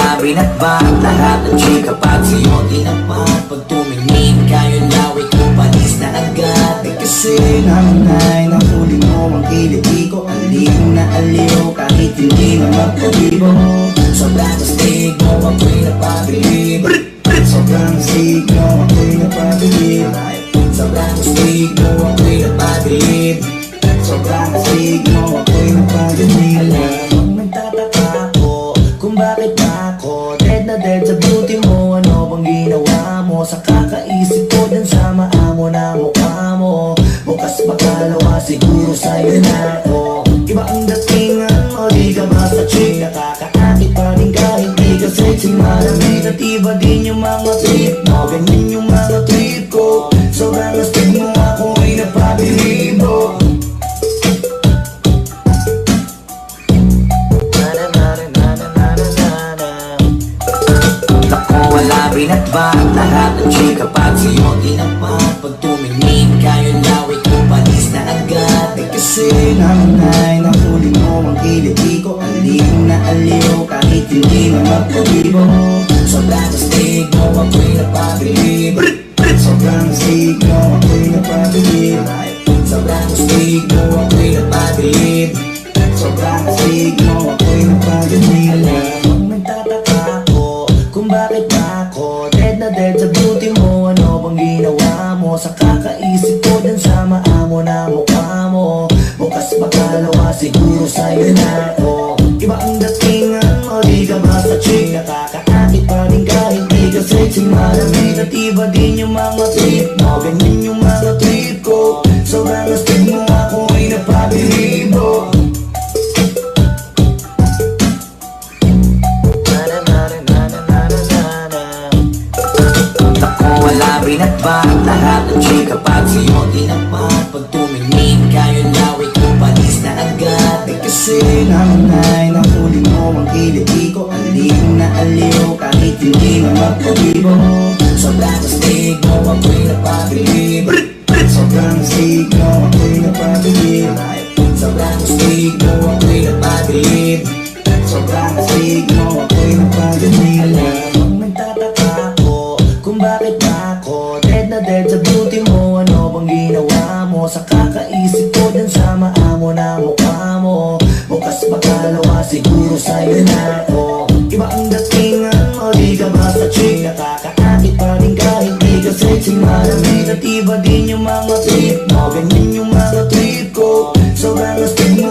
wala binatbat, lahat ng chika pag sa'yo tinapat. Pag tumingin kayo laway ko palis na agad. Kasi nanay nahuli mo ang kiliti ko. Aliw na aliw kahit hindi na magpabibo. Sobrang astig mo ako'y napabilib. Sobrang astig mo ako'y napabilib. Sobrang astig mo ako'y napabilib. Sobrang astig mo ako'y napabilib. Alam, nagtataka ako kung bakit ako dead na dead sa beauty mo. Ano bang ginawa mo? Sa kakaisip ko dun sa maamo na mukha mo. Bukas makalawa siguro sa'yo na ako. Iba ang datingan mo, di ka basta chick. Nakakaakit pa rin kahit di ka sexy. Malamig at iba din yung mga trip mo. Ganyan yung mga trip ko. Sobrang astig mo ako'y napabilibo. Binatbat, lahat ng chika pag sa'yo tinapat. Pag tumingin kayo laway ko palis na agad. Kasi nanay nahuli mo ang kiliti ko. Aliw na aliw kahit hindi na magpabibo. Sobrang astig mo ako'y napabilib. Sobrang astig mo ako'y napabilib. Sobrang astig mo ako'y napabilib. Sobrang astig mo ako'y napabilib. Alam, nagtataka ako kung bakit ako dead na dead sa beauty mo. Ano bang ginawa mo? Sa kakaisip ko dun sa maamo na mukha mo. Bukas makalawa siguro sa'yo na ako. Iba ang datingan mo, di ka basta chick. Nakakaakit pa rin kahit di ka sexy. Malamig at iba din yung mga trip mo. Ganyan yung mga trip ko. Sobrang astig mo ako'y napabilibo. Binatbat, lahat ng chika pag sa'yo tinapat. Pag tumingin kayo laway ko palis na agad. Kasi nanay nahuli mo ang kiliti ko. Aliw na aliw kahit hindi na magpabibo. Sobrang astig mo ako'y napabilib. Sobrang astig mo ako'y napabilib. Sobrang astig mo ako'y napabilib. Sobrang astig mo ako'y napabilib. Alam, nagtataka ako kung bakit ako dead na dead sa beauty mo. Ano bang ginawa mo? Sa kakaisip ko dun sa maamo na mukha mo. Bukas makalawa siguro sa'yo na ako. Iba ang datingan mo, di ka basta chick. Nakakaakit pa rin kahit di ka sexy. Malamig at iba din yung mga trip mo. Ganyan yung mga trip ko. Sobrang astig mo